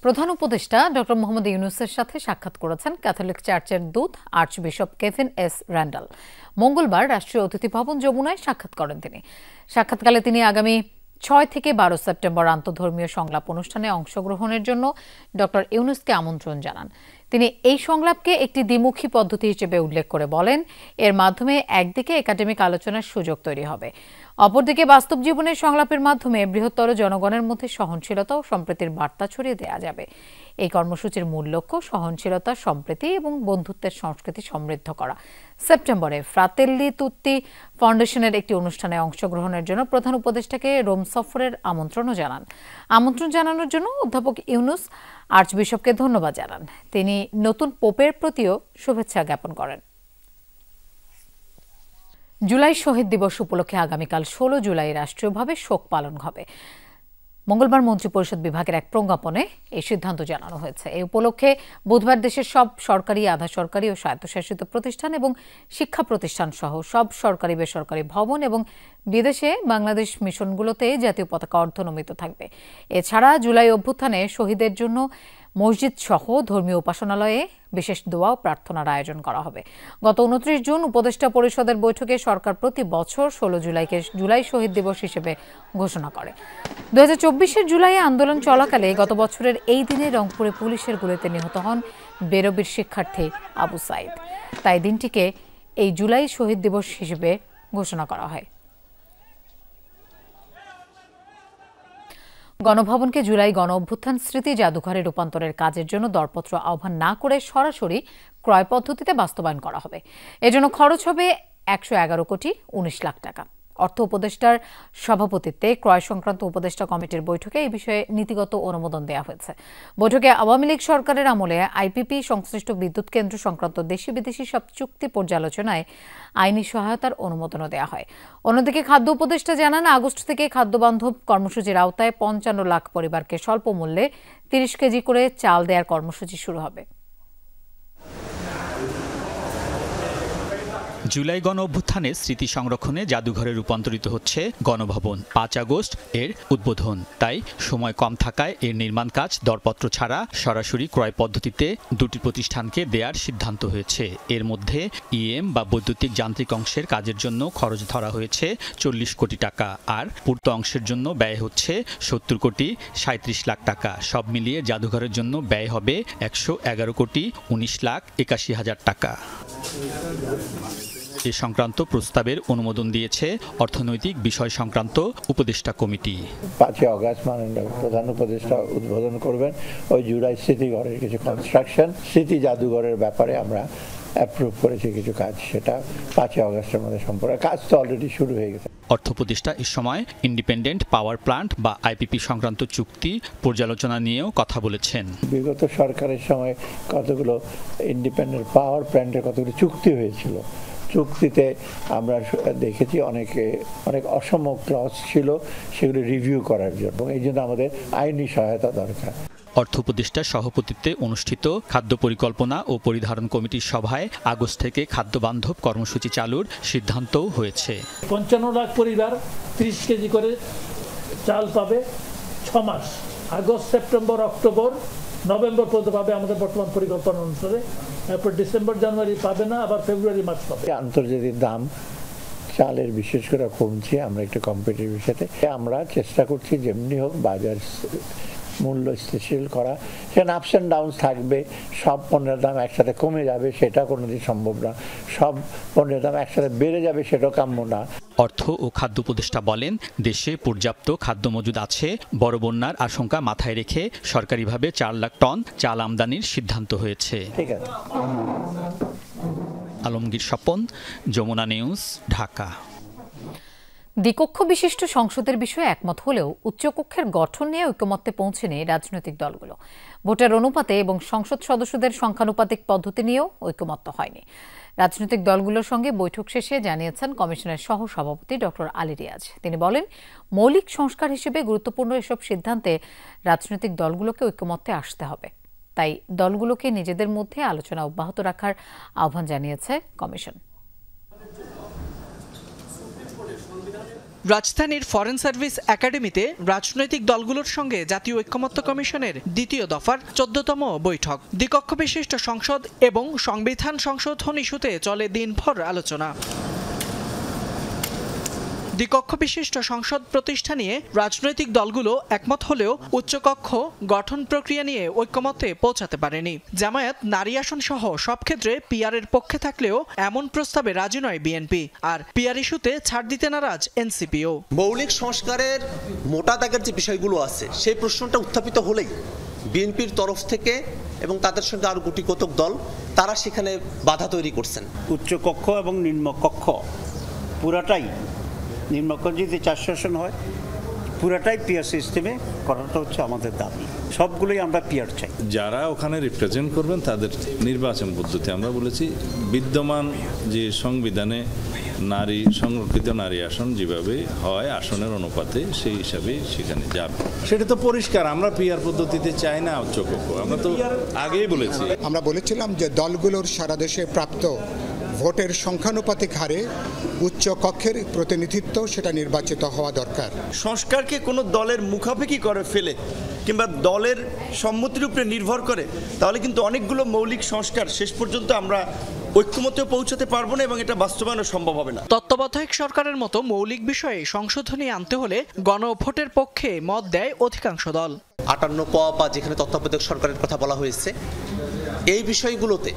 প্রধান উপদেষ্টা ডক্টর মোহাম্মদ ইউনূসের সাথে সাক্ষাৎ করেছেন ক্যাথলিক চার্চের দূত আর্চবিশপ কেভিন এস র্যান্ডাল। মঙ্গলবার রাষ্ট্রীয় অতিথি ভবন যমুনায় সাক্ষাৎ করেন তিনি। সাক্ষাৎকালে তিনি আগামী 6 থেকে 12 সেপ্টেম্বর আন্তঃধর্মীয় সংলাপ অনুষ্ঠানে অংশগ্রহণের জন্য ডক্টর ইউনূসকে আমন্ত্রণ জানান। তিনি এই সংলাপকে একটি দ্বিমুখী পদ্ধতি হিসেবে উল্লেখ করে বলেন, এর মাধ্যমে একদিকে একাডেমিক আলোচনার সুযোগ তৈরি হবে, অপরদিকে বাস্তব জীবনের সংলাপের মাধ্যমে বৃহত্তর জনগণের মধ্যে সহনশীলতা ও সম্প্রীতির বার্তা ছড়িয়ে দেওয়া যাবে। এই কর্মসূচির মূল লক্ষ্য সহনশীলতা, সম্প্রীতি এবং বন্ধুত্বের সংস্কৃতি সমৃদ্ধ করা। সেপ্টেম্বরে ফ্রাতেল্লি তুত্তি ফাউন্ডেশনের একটি অনুষ্ঠানে অংশগ্রহণের জন্য প্রধান উপদেষ্টাকে রোম সফরের আমন্ত্রণও জানান। আমন্ত্রণ জানানোর জন্য অধ্যাপক ইউনূস আর্চবিশপকে ধন্যবাদ জানান। তিনি নতুন পোপের প্রতিও শুভেচ্ছা জ্ঞাপন করেন। জুলাই শহীদ দিবস উপলক্ষে আগামীকাল 16 জুলাই রাষ্ট্রীয়ভাবে শোক পালন হবে। মঙ্গলবার মন্ত্রিপরিষদ বিভাগের এক প্রজ্ঞাপনে এই সিদ্ধান্ত জানানো হয়েছে। এই উপলক্ষে বুধবার দেশের সব সরকারি, আধা সরকারি ও স্বায়ত্তশাসিত প্রতিষ্ঠান এবং শিক্ষা প্রতিষ্ঠান সহ সব সরকারি বেসরকারি ভবন এবং বিদেশে বাংলাদেশ মিশনগুলোতে জাতীয় পতাকা অর্ধনমিত থাকবে। এছাড়া জুলাই অভ্যুত্থানে শহীদের জন্য মসজিদ সহ ধর্মীয় উপাসনালয়ে বিশেষ দোয়া ও প্রার্থনার আয়োজন করা হবে। গত 29 জুন উপদেষ্টা পরিষদের বৈঠকে সরকার প্রতি বছর 16 জুলাইকে জুলাই শহীদ দিবস হিসেবে ঘোষণা করে। 2024-এর জুলাইয়ে আন্দোলন চলাকালে গত বছরের এই দিনে রংপুরে পুলিশের গুলিতে নিহত হন বেরবির শিক্ষার্থী আবু সাইদ। তাই দিনটিকে এই জুলাই শহীদ দিবস হিসেবে ঘোষণা করা হয়। গণভবনকে জুলাই গণ অভ্যুত্থান স্মৃতি জাদুঘরে রূপান্তরের কাজের জন্য দরপত্র আহ্বান না করে সরাসরি ক্রয় পদ্ধতিতে বাস্তবায়ন করা হবে। এজন্য খরচ হবে 111 কোটি 19 লাখ টাকা। অর্থ উপদেষ্টার সভাপতিত্বে ক্রয় সংক্রান্ত উপদেষ্টা কমিটির বৈঠকে এই বিষয়ে নীতিগত অনুমোদন দেওয়া হয়েছে। বৈঠকে আওয়ামী লীগ সরকারের আমলে আইপিপি সংশ্লিষ্ট বিদ্যুৎ কেন্দ্র সংক্রান্ত দেশি বিদেশি সব চুক্তি পর্যালোচনায় আইনি সহায়তার অনুমোদনও দেওয়া হয়। অন্যদিকে খাদ্য উপদেষ্টা জানান, আগস্ট থেকে খাদ্যবান্ধব কর্মসূচির আওতায় 55 লাখ পরিবারকে স্বল্প মূল্যে 30 কেজি করে চাল দেওয়ার কর্মসূচি শুরু হবে। জুলাই গণ অভ্যুত্থানে স্মৃতি সংরক্ষণে জাদুঘরে রূপান্তরিত হচ্ছে গণভবন। 5 আগস্ট এর উদ্বোধন, তাই সময় কম থাকায় এর নির্মাণ কাজ দরপত্র ছাড়া সরাসরি ক্রয় পদ্ধতিতে দুটি প্রতিষ্ঠানকে দেওয়ার সিদ্ধান্ত হয়েছে। এর মধ্যে ইএম বা বৈদ্যুতিক যান্ত্রিক অংশের কাজের জন্য খরচ ধরা হয়েছে 40 কোটি টাকা, আর পূর্ত অংশের জন্য ব্যয় হচ্ছে 70 কোটি 37 লাখ টাকা। সব মিলিয়ে জাদুঘরের জন্য ব্যয় হবে 111 কোটি 19 লাখ 81 হাজার টাকা। এ সংক্রান্ত প্রস্তাবের অনুমোদন দিয়েছে অর্থনৈতিক বিষয় সংক্রান্ত উপদেষ্টা কমিটি। 5 আগস্ট মাননীয় প্রধান উপদেষ্টা উদ্বোধন করবেন ওই জুলাই স্মৃতিঘরের কিছু কনস্ট্রাকশন, স্মৃতি জাদুঘরের ব্যাপারে আমরা অ্যাপ্রুভ করেছি কিছু কাজ, সেটা 5 আগস্টের মধ্যে সম্পূর্ণ কাজ তো অলরেডি শুরু হয়ে গেছে। অর্থ উপদেষ্টা এ সময় ইন্ডিপেন্ডেন্ট পাওয়ার প্ল্যান্ট বা আইপিপি সংক্রান্ত চুক্তি পর্যালোচনা নিয়েও কথা বলেছেন। বিগত সরকারের সময় কতগুলো ইন্ডিপেন্ডেন্ট পাওয়ার প্ল্যান্টের কতগুলো চুক্তি হয়েছিল, চুক্তিতে আমরা দেখেছি অনেক অসম ক্লজ ছিল, সেগুলো রিভিউ করার জন্য, এই জন্য আমাদের আইনি সহায়তা দরকার। অর্থ উপদেষ্টার সভাপতিত্বে অনুষ্ঠিত খাদ্য পরিকল্পনা ও পরিধারণ কমিটির সভায় আগস্ট থেকে খাদ্য বান্ধব কর্মসূচি চালুর সিদ্ধান্তও হয়েছে। 55 লাখ পরিবার 30 কেজি করে চাল পাবে 6 মাস, আগস্ট, সেপ্টেম্বর, অক্টোবর, নভেম্বর পর্যন্ত পাবে আমাদের বর্তমান পরিকল্পনা অনুসারে। এরপর ডিসেম্বর, জানুয়ারি পাবে না, আবার ফেব্রুয়ারি, মার্চ পাবে। আন্তর্জাতিক দাম চালের বিশেষ করে কমছে, আমরা একটু কম্পিটিটিভ সাথে আমরা চেষ্টা করছি যেমনি হোক বাজার মূল্য স্থিতিশীল করা। সেখানে আপস অ্যান্ড ডাউন থাকবে, সব পণ্যের দাম একসাথে কমে যাবে সেটা কোনোদিন সম্ভব না, সব পণ্যের দাম একসাথে বেড়ে যাবে সেটাও কাম্য না। অর্থ ও খাদ্য উপদেষ্টা বলেন, দেশে পর্যাপ্ত খাদ্য মজুদ আছে। বড় বন্যার আশঙ্কা মাথায় রেখে সরকারিভাবে 4 লাখ টন চাল আমদানির সিদ্ধান্ত হয়েছে। ঠিক আছে। আলমগীর স্বপন, যমুনা নিউজ, ঢাকা। দ্বিকক্ষ বিশিষ্ট সংসদের বিষয়ে একমত হলেও উচ্চকক্ষের গঠন নিয়ে ঐকমত্যে পৌঁছেনি রাজনৈতিক দলগুলো। ভোটের অনুপাতে এবং সংসদ সদস্যদের সংখ্যানুপাতিক পদ্ধতি নিয়েও ঐকমত্য হয়নি। রাজনৈতিক দলগুলোর সঙ্গে বৈঠক শেষে জানিয়েছেন কমিশনের সহ সভাপতি ডক্টর আলী রিয়াজ। তিনি বলেন, মৌলিক সংস্কার হিসেবে গুরুত্বপূর্ণ এসব সিদ্ধান্তে রাজনৈতিক দলগুলোকে ঐকমত্যে আসতে হবে। তাই দলগুলোকে নিজেদের মধ্যে আলোচনা অব্যাহত রাখার আহ্বান জানিয়েছে কমিশন। রাজধানীর ফরেন সার্ভিস একাডেমিতে রাজনৈতিক দলগুলোর সঙ্গে জাতীয় ঐকমত্য কমিশনের দ্বিতীয় দফার 14তম বৈঠক। দ্বিকক্ষ বিশিষ্ট সংসদ এবং সংবিধান সংশোধন ইস্যুতে চলে দিনভর আলোচনা। দ্বিকক্ষ বিশিষ্ট সংসদ প্রতিষ্ঠা নিয়ে রাজনৈতিক দলগুলো একমত হলেও উচ্চকক্ষ গঠন প্রক্রিয়া নিয়ে ঐকমত্যে পৌঁছাতে পারেনি। জামায়াত নারী আসন সহ সব ক্ষেত্রে পিআরের পক্ষে থাকলেও এমন প্রস্তাবে রাজি নয় বিএনপি, আর পিআর ইস্যুতে ছাড় দিতে নারাজ এনসিপিও। মৌলিক সংস্কারের মোটা দাগের যে বিষয়গুলো আছে সেই প্রশ্নটা উত্থাপিত হলেই বিএনপির তরফ থেকে এবং তাদের সঙ্গে আরো গুটি কতক দল তারা সেখানে বাধা তৈরি করছেন। উচ্চকক্ষ এবং নিম্নকক্ষ পুরাটাই, নিম্নকক্ষ যদি 4 আসন হয় পুরাটাই পিআর সিস্টেমে করাটা হচ্ছে আমাদের দাবি। সবগুলোই আমরা পিআর চাই। যারা ওখানে রিপ্রেজেন্ট করবেন তাদের নির্বাচন পদ্ধতি আমরা বলেছি বিদ্যমান যে সংবিধানে নারী সংরক্ষিত নারী আসন যেভাবে হয় আসনের অনুপাতে সেই হিসাবে সেখানে যাবে। সেটা তো পরিষ্কার, আমরা পিআর পদ্ধতিতে চাই না উচ্চকক্ষ, আমরা তো আগেই বলেছি। আমরা বলেছিলাম যে দলগুলোর সারা দেশে প্রাপ্ত ভোটের সংখ্যানুপাতিক হারে উচ্চ কক্ষের প্রতিনিধিত্ব সেটা নির্বাচিত হওয়া দরকার। সংস্কারকে কোনো দলের মুখাপেক্ষি করে ফেলে কিংবা দলের সম্মতির উপরে নির্ভর করে তাহলে কিন্তু অনেকগুলো মৌলিক সংস্কার শেষ পর্যন্ত আমরা ঐক্যমতে পৌঁছাতে পারবো না এবং এটা বাস্তবায়ন সম্ভব হবে না। তত্ত্বাবধায়ক সরকারের মতো মৌলিক বিষয়ে সংশোধনী আনতে হলে গণভোটের পক্ষে মত দেয় অধিকাংশ দল। 58 বা যেখানে তত্ত্বাবধায়ক সরকারের কথা বলা হয়েছে, এই বিষয়গুলোতে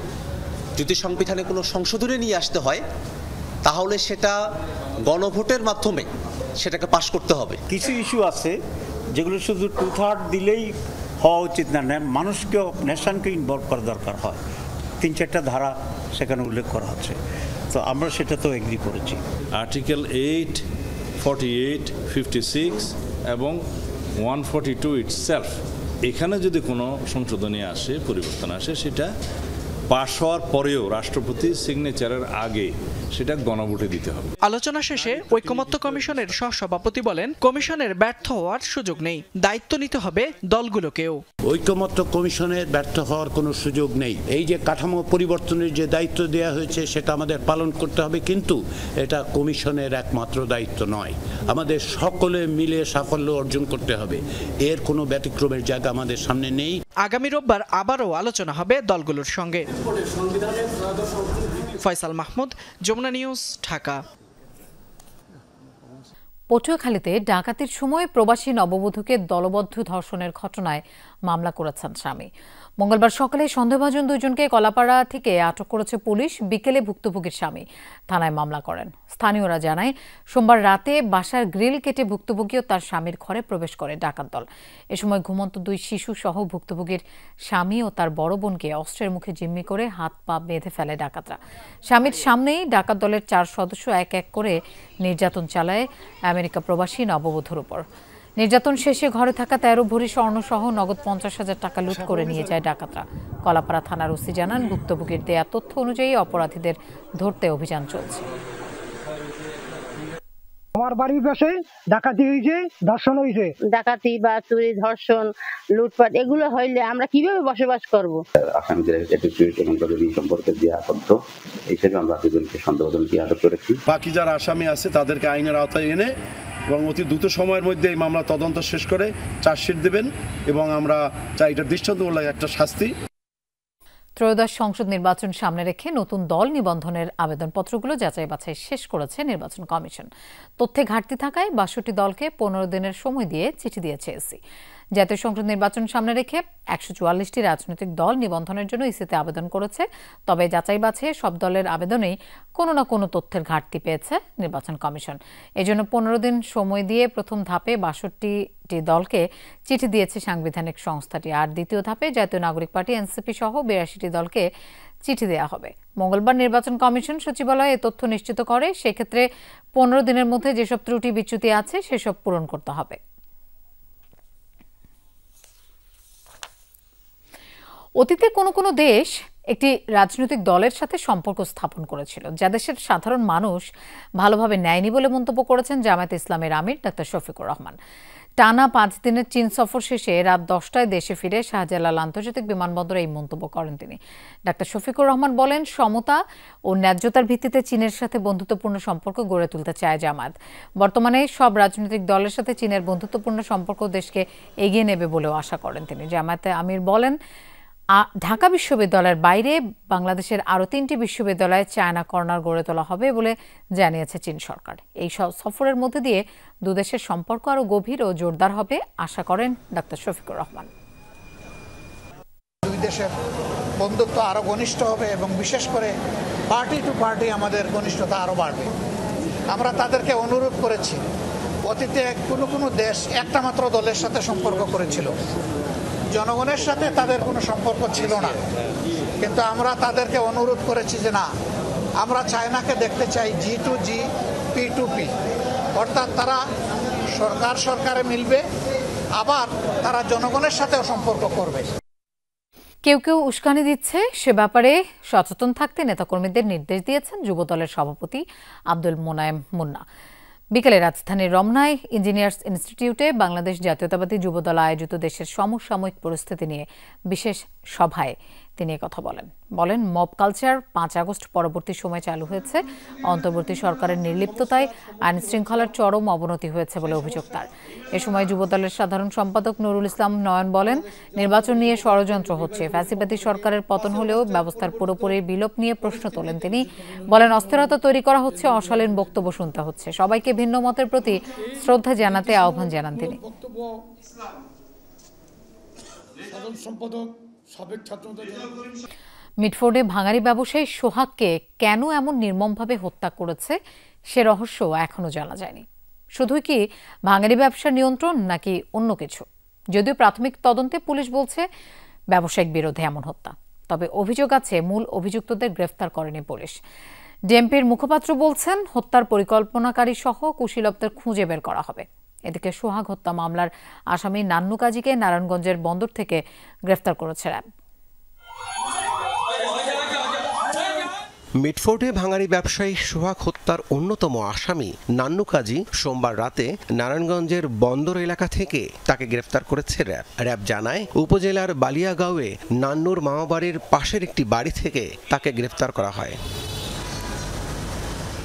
যদি সংবিধানে কোনো সংশোধনী নিয়ে আসতে হয় তাহলে সেটা গণভোটের মাধ্যমে সেটাকে পাশ করতে হবে। কিছু ইস্যু আছে যেগুলো শুধু 2/3 দিলেই হওয়া উচিত না, মানুষকেও নেশনকে ইনভলভ করা দরকার হয়। 3-4টা ধারা সেখানে উল্লেখ করা হচ্ছে, তো আমরা সেটা তো এগ্রি করেছি। আর্টিকেল 8, 48, 56 এবং 142 ইটসেলফ, এখানে যদি কোনো সংশোধনী আসে, পরিবর্তন আসে, সেটা পাশ হওয়ার পরেও রাষ্ট্রপতি সিগনেচারের আগে সেটা গণভোটে দিতে হবে। আলোচনা শেষে ঐকমত্য কমিশনের সহসভাপতি বলেন, কমিশনের ব্যর্থ হওয়ার সুযোগ নেই, দায়িত্ব নিতে হবে দলগুলোকেও। ঐকমত্য কমিশনের ব্যর্থ হওয়ার কোনো সুযোগ নেই। এই যে কাঠামো পরিবর্তনের যে দায়িত্ব দেওয়া হয়েছে সেটা আমাদের পালন করতে হবে, কিন্তু এটা কমিশনের একমাত্র দায়িত্ব নয়, আমাদের সকলে মিলে সাফল্য অর্জন করতে হবে। এর কোনো ব্যতিক্রমের জায়গা আমাদের সামনে নেই। আগামী রোববার আবারও আলোচনা হবে দলগুলোর সঙ্গে। ফয়সাল মাহমুদ, যমুনা নিউজ, ঢাকা। পটুয়াখালীতে ডাকাতির সময় প্রবাসী নববধূকে দলবদ্ধ ধর্ষণের ঘটনায় মামলা করেছেন স্বামী। মঙ্গলবার সকালে সন্দেহভাজন দুজনকে কলাপাড়া থেকে আটক করেছে পুলিশ। বিকেলে ভুক্তভোগীর স্বামী থানায় মামলা করেন। স্থানীয়রা জানায়, সোমবার রাতে বাসার গ্রিল কেটে ভুক্তভোগী ও তার স্বামীর ঘরে প্রবেশ করে ডাকাত দল। এ সময় ঘুমন্ত 2 শিশু সহ ভুক্তভোগীর স্বামী ও তার বড় বোনকে অস্ত্রের মুখে জিম্মি করে হাত পা বেঁধে ফেলে ডাকাতরা। স্বামীর সামনেই ডাকাত দলের 4 সদস্য এক এক করে নির্যাতন চালায় আমেরিকা প্রবাসী নববধূর উপর। নির্যাতন শেষে ঘরে থাকা 13 ভরি স্বর্ণসহ নগদ 50,000 টাকা লুট করে নিয়ে যায় ডাকাতরা। কলাপাড়া থানার ওসি জানান, ভুক্তভোগীর দেয়া তথ্য অনুযায়ী অপরাধীদের ধরতে অভিযান চলছে। আমার বাড়ির পাশে ডাকাতি হয়েছে, ধর্ষণ হয়েছে। ডাকাতি বা চুরি, ধর্ষণ, লুটপাট এগুলো হইলে আমরা কিভাবে বসবাস করব? আসামিদের অ্যাটিটিউড এবং তাদের সম্পর্কে যে আবদ্ধ, এই হিসেবে আমরা দুজনকে সন্দেহজনকে আটক করেছি। বাকি যারা আসামি আছে তাদেরকে আইনের আওতায় এনে এবং অতি দ্রুত সময়ের মধ্যে এই মামলা তদন্ত শেষ করে চার্জশিট দেবেন এবং আমরা চাই এটা দৃষ্টান্তমূলক একটা শাস্তি। ত্রয়োদশ সংসদ নির্বাচন সামনে রেখে নতুন দল নিবন্ধনের আবেদনপত্রগুলো যাচাই বাছাই শেষ করেছে নির্বাচন কমিশন। তথ্যে ঘাটতি থাকায় 62 দলকে 15 দিনের সময় দিয়ে চিঠি দিয়েছে ইসি। জাতীয় সংসদ নির্বাচন সামনে রেখে 144টি রাজনৈতিক দল নিবন্ধনের জন্য ইসিতে আবেদন করেছে। তবে যাচাই বাছাই সব দলের আবেদনেই কোনো না কোনো তথ্যের ঘাটতি পেয়েছে নির্বাচন কমিশন। এজন্য 15 দিন সময় দিয়ে প্রথম ধাপে 62টি দলকে চিঠি দিয়েছে সাংবিধানিক সংস্থাটি। আর দ্বিতীয় ধাপে জাতীয় নাগরিক পার্টি, এনসিপি সহ 82টি দলকে চিঠি দেওয়া হবে। মঙ্গলবার নির্বাচন কমিশন সচিবালয়ে এ তথ্য নিশ্চিত করে। সেক্ষেত্রে 15 দিনের মধ্যে যেসব ত্রুটি বিচ্যুতি আছে সেসব পূরণ করতে হবে। অতীতে কোনো কোনো দেশ একটি রাজনৈতিক দলের সাথে সম্পর্ক স্থাপন করেছিল, যা দেশের সাধারণ মানুষ ভালোভাবে নেয়নি বলে মন্তব্য করেছেন জামায়াতে ইসলামের আমির ডাক্তার শফিকুর রহমান। টানা 5 দিনের চীন সফর শেষে রাত 10টায় দেশে ফিরে শাহজালাল আন্তর্জাতিক বিমানবন্দরে এই মন্তব্য করেন তিনি। ডাক্তার শফিকুর রহমান বলেন, সমতা ও ন্যায্যতার ভিত্তিতে চীনের সাথে বন্ধুত্বপূর্ণ সম্পর্ক গড়ে তুলতে চায় জামায়াত। বর্তমানে সব রাজনৈতিক দলের সাথে চীনের বন্ধুত্বপূর্ণ সম্পর্ক দেশকে এগিয়ে নেবে বলেও আশা করেন তিনি। জামায়াতে আমির বলেন, ঢাকা বিশ্ববিদ্যালয়ের বাইরে বাংলাদেশের আরও 3টি বিশ্ববিদ্যালয়ে চায়না কর্নার গড়ে তোলা হবে বলে জানিয়েছে চীন সরকার। এই সফরের মধ্যে দিয়ে দুদেশের সম্পর্ক আরও গভীর ও জোরদার হবে আশা করেন ডাক্তার শফিকুর রহমান। দুই দেশের বন্ধুত্ব আরও ঘনিষ্ঠ হবে এবং বিশেষ করে পার্টি টু পার্টি আমাদের ঘনিষ্ঠতা আরও বাড়বে। আমরা তাদেরকে অনুরোধ করেছি, অতীতে কোনো দেশ একটা মাত্র দলের সাথে সম্পর্ক করেছিল, জনগণের সাথে তাদের কোনো সম্পর্ক ছিল না, কিন্তু আমরা তাদেরকে অনুরোধ করেছি যে না, আমরা চায়নাকে দেখতে চাই G2G, P2P, অর্থাৎ তারা সরকারে মিলবে, আবার তারা জনগণের সাথেও সম্পর্ক করবে। কেউ কেউ উস্কানি দিচ্ছে, সে ব্যাপারে সচেতন থাকতে নেতাকর্মীদের নির্দেশ দিয়েছেন যুবদলের সভাপতি আব্দুল মোনায়েম মুন্না। বিকেলে রাজধানীর রমনায় ইঞ্জিনিয়ার্স ইনস্টিটিউটে বাংলাদেশ জাতীয়তাবাদী যুবদল আয়োজিত দেশের সমসাময়িক পরিস্থিতি নিয়ে বিশেষ সভায় তিনি কথা বলেন মব কালচার 5 আগস্ট পরবর্তী সময় চালু হয়েছে। অন্তর্বর্তী সরকারের নির্লিপ্ততায় আইন শৃঙ্খলার চরম অবনতি হয়েছে বলে অভিযোগ তার। এ সময় যুবদলের সাধারণ সম্পাদক নুরুল ইসলাম নয়ন বলেন, নির্বাচন নিয়ে ষড়যন্ত্র হচ্ছে। ফ্যাসিবাদী সরকারের পতন হলেও ব্যবস্থার পুরোপুরি বিলোপ নিয়ে প্রশ্ন তোলেন তিনি। বলেন, অস্থিরতা তৈরি করা হচ্ছে, অশালীন বক্তব্য শুনতে হচ্ছে। সবাইকে ভিন্ন মতের প্রতি শ্রদ্ধা জানাতে আহ্বান জানান তিনি। মিটফোর্ডে ভাঙারি ব্যবসায়ী সোহাগকে কেন এমন নির্মমভাবে হত্যা করেছে সে রহস্য এখনো জানা যায়নি। শুধুই কি ভাঙারি ব্যবসার নিয়ন্ত্রণ নাকি অন্য কিছু? যদিও প্রাথমিক তদন্তে পুলিশ বলছে ব্যবসায়িক বিরোধে এমন হত্যা, তবে অভিযোগ আছে মূল অভিযুক্তদের গ্রেফতার করেনি পুলিশ। ডিএমপির মুখপাত্র বলছেন, হত্যার পরিকল্পনাকারী সহ কুশীলবদের খুঁজে বের করা হবে। এদিকে সোহাগ হত্যা মামলার আসামি নান্নু কাজীকে নারায়ণগঞ্জের বন্দর থেকে গ্রেফতার করেছে র্যাব। মিটফোর্ডে ভাঙারি ব্যবসায়ী সোহাগ হত্যার অন্যতম আসামি নান্নু কাজী সোমবার রাতে নারায়ণগঞ্জের বন্দর এলাকা থেকে তাকে গ্রেফতার করেছে র্যাব। র্যাব জানায়, উপজেলার বালিয়াগাঁওয়ে নান্নুর মামাবাড়ির পাশের একটি বাড়ি থেকে তাকে গ্রেফতার করা হয়।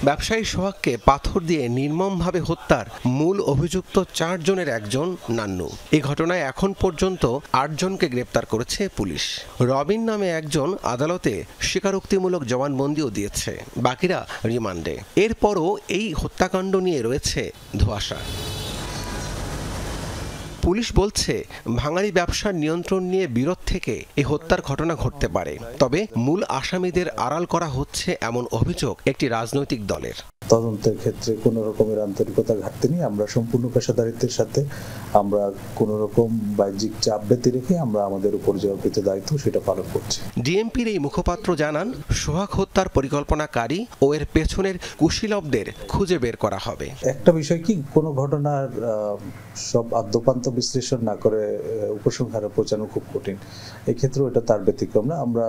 ব্যবসায়ী সোহাগকে পাথর দিয়ে নির্মমভাবে হত্যার মূল অভিযুক্ত 4 জনের একজন নান্নু। এই ঘটনায় এখন পর্যন্ত 8 জনকে গ্রেপ্তার করেছে পুলিশ। রবিন নামে একজন আদালতে স্বীকারোক্তিমূলক জবানবন্দিও দিয়েছে, বাকিরা রিমান্ডে। এরপরও এই হত্যাকাণ্ড নিয়ে রয়েছে ধোঁয়াশা। পুলিশ বলছে, ভাঙারি ব্যবসার নিয়ন্ত্রণ নিয়ে বিরোধ থেকে এই হত্যার ঘটনা ঘটতে পারে। তবে মূল আসামিদের আড়াল করা হচ্ছে এমন অভিযোগ একটি রাজনৈতিক দলের। তদন্তের ক্ষেত্রে কোনো রকমের আন্তরিকতা ঘাটতি নেই। আমরা সম্পূর্ণ পেশাদারিত্বের সাথে আমরা কোনো রকম বাহ্যিক চাপ ব্যতি রেখে আমরা আমাদের উপর যে অর্পিত দায়িত্ব সেটা পালন করছি। ডিএমপির এই মুখপাত্র জানান, সোহাগ হত্যার পরিকল্পনাকারী ও এর পেছনের কুশীলবদের খুঁজে বের করা হবে। একটা বিষয় কি, কোনো ঘটনার সব আদ্যপান্ত বিশ্লেষণ না করে উপসংহারে পৌঁছানো খুব কঠিন। এই ক্ষেত্রে এটা তার ব্যতিক্রম না। আমরা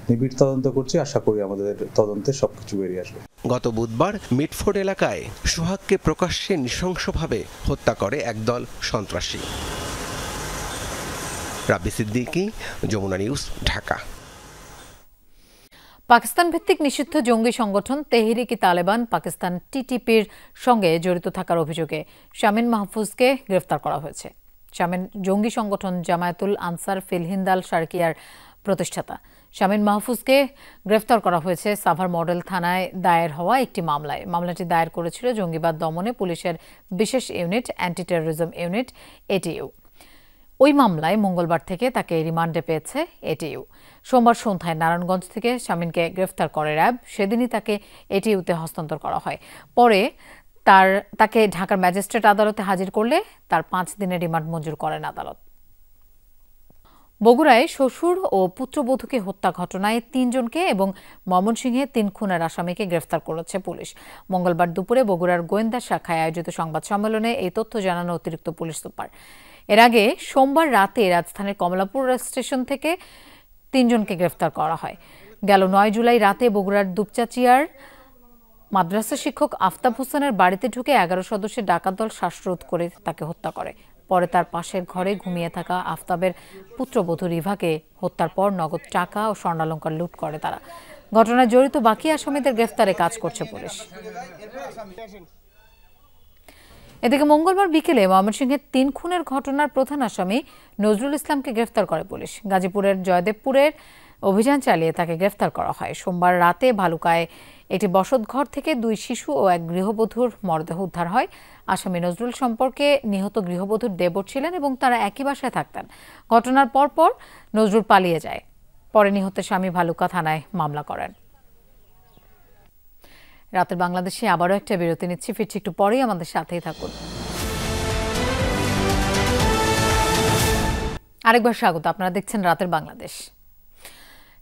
নিবিড় তদন্ত করছি, আশা করি আমাদের তদন্তে সবকিছু বেরিয়ে আসবে। গত বুধবার মিটফোর্ড এলাকায় সোহাগকে প্রকাশ্যে নৃশংসভাবে হত্যা করে একদল সন্ত্রাসী। রাব্বি সিদ্দিকী, যমুনা নিউজ, ঢাকা। পাকিস্তান ভিত্তিক নিষিদ্ধ জঙ্গি সংগঠন তেহরিকে তালেবান পাকিস্তান টিটিপির সঙ্গে জড়িত থাকার অভিযোগে শামীম মাহফুজকে গ্রেফতার করা হয়েছে। শামীম জঙ্গি সংগঠন জামায়াতুল আনসার ফিল হিন্দাল শারকিয়ার প্রতিষ্ঠাতা। শামীম মাহফুজকে গ্রেফতার করা হয়েছে সাভার মডেল থানায় দায়ের হওয়া একটি মামলায়। মামলাটি দায়ের করেছিল জঙ্গিবাদ দমনে পুলিশের বিশেষ unit, anti terrorism unit, ATU. ওই মামলায় মঙ্গলবার থেকে তাকে রিমান্ডে পেয়েছে এটিইউ। সোমবার সন্ধ্যায় নারায়ণগঞ্জ থেকে শামীমকে গ্রেফতার করে র্যাব। সেদিনই তাকে এটিইউতে হস্তান্তর করা হয়। পরে তাকে ঢাকার ম্যাজিস্ট্রেট আদালতে হাজির করলে তার 5 দিনের রিমান্ড মঞ্জুর করেন আদালত। বগুড়ায় শ্বশুর ও পুত্রবধূকে হত্যা ঘটনায় 3 জনকে এবং ময়মনসিংহে 3 খুনের আসামিকে গ্রেফতার করেছে পুলিশ। মঙ্গলবার দুপুরে বগুড়ার গোয়েন্দা শাখায় আয়োজিত সংবাদ সম্মেলনে এই তথ্য জানানো অতিরিক্ত পুলিশ সুপার। এর আগে সোমবার রাতে রাজধানীর কমলাপুর স্টেশন থেকে 3 জনকে গ্রেফতার করা হয়। গেল 9 জুলাই রাতে বগুড়ার দুপচাচিয়ার মাদ্রাসা শিক্ষক আফতাব হোসেনের বাড়িতে ঢুকে 11 সদস্যের ডাকাত দল শ্বাসরোধ করে তাকে হত্যা করে। পরে তার পাশের ঘরে ঘুমিয়ে থাকা আফতাবের পুত্রবধূ রিভাকে হত্যার পর নগদ টাকা ও স্বর্ণালংকার লুট করে তারা। ঘটনায় জড়িত বাকি আসামিদের গ্রেফতারে কাজ করছে পুলিশ। এদিকে মঙ্গলবার বিকেলে ময়মনসিংহের 3 খুনের ঘটনার প্রধান আসামি নজরুল ইসলামকে গ্রেফতার করে পুলিশ। গাজীপুরের জয়দেবপুরের অভিযান চালিয়ে তাকে গ্রেফতার করা হয়। সোমবার রাতে ভালুকায় একটি বসতঘর থেকে 2 শিশু ও 1 গৃহবধূর মরদেহ উদ্ধার হয়। আসামি নজরুল সম্পর্কে নিহত গৃহবধূর দেবর ছিলেন এবং তারা একই বাসায় থাকতেন। ঘটনার পরপর নজরুল পালিয়ে যায়। পরে নিহতের স্বামী ভালুকা থানায় মামলা করেন। রাতের বাংলাদেশে আবারও একটা বিরতি নিচ্ছি, ফিরছি একটু পরেই, আমাদের সাথেই থাকুন। আরেকবার স্বাগত, আপনারা দেখছেন রাতের বাংলাদেশ।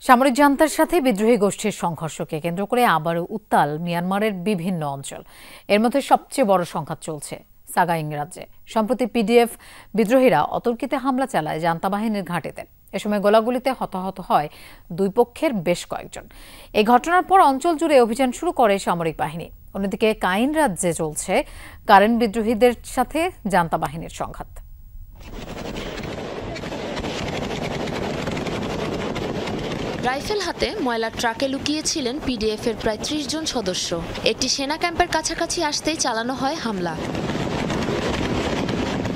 সামরিক জান্তার সাথে বিদ্রোহী গোষ্ঠীর সংঘর্ষকে কেন্দ্র করে আবারও উত্তাল মিয়ানমারের বিভিন্ন অঞ্চল। এর মধ্যে সবচেয়ে বড় সংঘাত চলছে সাগাইং রাজ্যে। সম্প্রতি পিডিএফ বিদ্রোহীরা অতর্কিতে হামলা চালায় জান্তা বাহিনীর ঘাঁটিতে। এ সময় গোলাগুলিতে হতাহত হয় দুই পক্ষের বেশ কয়েকজন। এই ঘটনার পর অঞ্চল জুড়ে অভিযান শুরু করে সামরিক বাহিনী। অন্যদিকে কাইন রাজ্যে চলছে কারেন বিদ্রোহীদের সাথে জান্তা বাহিনীর সংঘাত। রাইফেল হাতে ময়লার ট্রাকে লুকিয়েছিলেন পিডিএফ এর প্রায় ৩০ জন সদস্য। একটি সেনা ক্যাম্পের কাছাকাছি আসতেই চালানো হয় হামলা।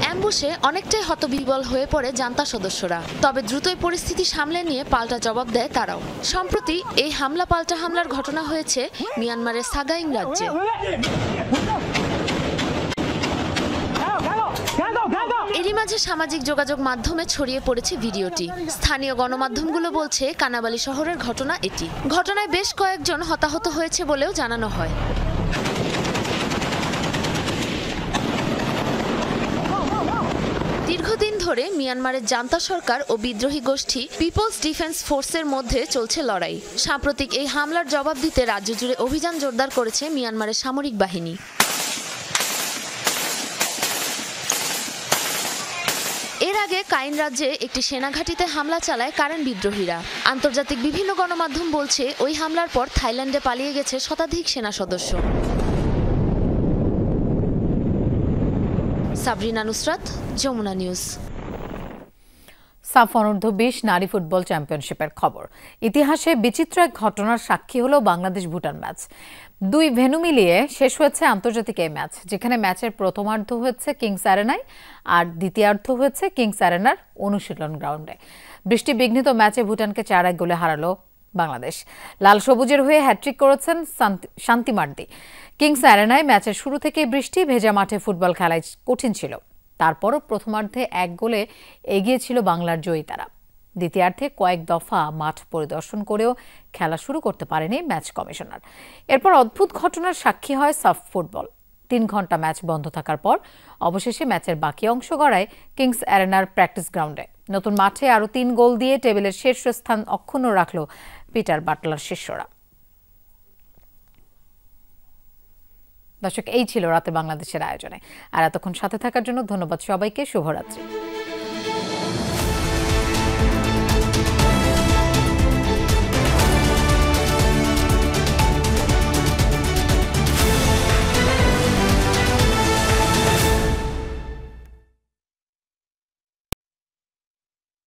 অ্যাম্বুশে অনেকটাই হতবিহ্বল হয়ে পড়ে জান্তা সদস্যরা, তবে দ্রুতই পরিস্থিতি সামলে নিয়ে পাল্টা জবাব দেয় তারাও। সম্প্রতি এই পাল্টা হামলার ঘটনা হয়েছে মিয়ানমারের সাগাইং রাজ্যে। এরই মাঝে সামাজিক যোগাযোগ মাধ্যমে ছড়িয়ে পড়েছে ভিডিওটি। স্থানীয় গণমাধ্যমগুলো বলছে কানাবালি শহরের ঘটনা এটি। ঘটনায় বেশ কয়েকজন হতাহত হয়েছে বলেও জানানো হয়। দীর্ঘদিন ধরে মিয়ানমারের জান্তা সরকার ও বিদ্রোহী গোষ্ঠী পিপলস ডিফেন্স ফোর্সের মধ্যে চলছে লড়াই। সাম্প্রতিক এই হামলার জবাব দিতে রাজ্য জুড়ে অভিযান জোরদার করেছে মিয়ানমারের সামরিক বাহিনী। এর আগে কাইন রাজ্যে একটি সেনাঘাঁটিতে হামলা চালায় কারেন বিদ্রোহীরা। আন্তর্জাতিক বিভিন্ন গণমাধ্যম বলছে ওই হামলার পর থাইল্যান্ডে পালিয়ে গেছে শতাধিক সেনা সদস্য। সাবরিনা নুসরাত, যমুনা নিউজ। সাফ অনূর্ধ্ব ২০ নারী ফুটবল চ্যাম্পিয়নশিপের খবর। ইতিহাসে বিচিত্র এক ঘটনার সাক্ষী হলো বাংলাদেশ ভুটান ম্যাচ। দুই ভেন্যু মিলিয়ে শেষ হয়েছে আন্তর্জাতিক এই ম্যাচ, যেখানে ম্যাচের প্রথমার্ধ হয়েছে কিংস অ্যারেনায় আর দ্বিতীয়ার্ধ হয়েছে কিংস অ্যারেনার অনুশীলন গ্রাউন্ডে। বৃষ্টি বিঘ্নিত ম্যাচে ভুটানকে ৪-১ গোলে হারালো বাংলাদেশ। লাল সবুজের হয়ে হ্যাট্রিক করেছেন শান্তি মার্দি। কিংস অ্যারেনায় ম্যাচের শুরু থেকেই বৃষ্টি, ভেজা মাঠে ফুটবল খেলায় কঠিন ছিল। তারপরও প্রথমার্ধে ১ গোলে এগিয়ে ছিল বাংলার জয়িতারা। দ্বিতীয়ার্ধে কয়েক দফা মাঠ পরিদর্শন করেও খেলা শুরু করতে পারেনি ম্যাচ কমিশনার। এরপর অদ্ভুত ঘটনার সাক্ষী হয় সাফ ফুটবল। ৩ ঘন্টা ম্যাচ বন্ধ থাকার পর অবশেষে ম্যাচের বাকি অংশ গড়ায় কিংস অ্যারেনার প্র্যাকটিস গ্রাউন্ডে। নতুন মাঠে আরও ৩ গোল দিয়ে টেবিলের শীর্ষস্থান অক্ষুণ্ণ রাখল পিটার বাটলার শিষ্যরা। দর্শক, এই ছিল রাতে বাংলাদেশের আয়োজনে। আর এতক্ষণ সাথে থাকার জন্য ধন্যবাদ সবাইকে। শুভরাত্রি।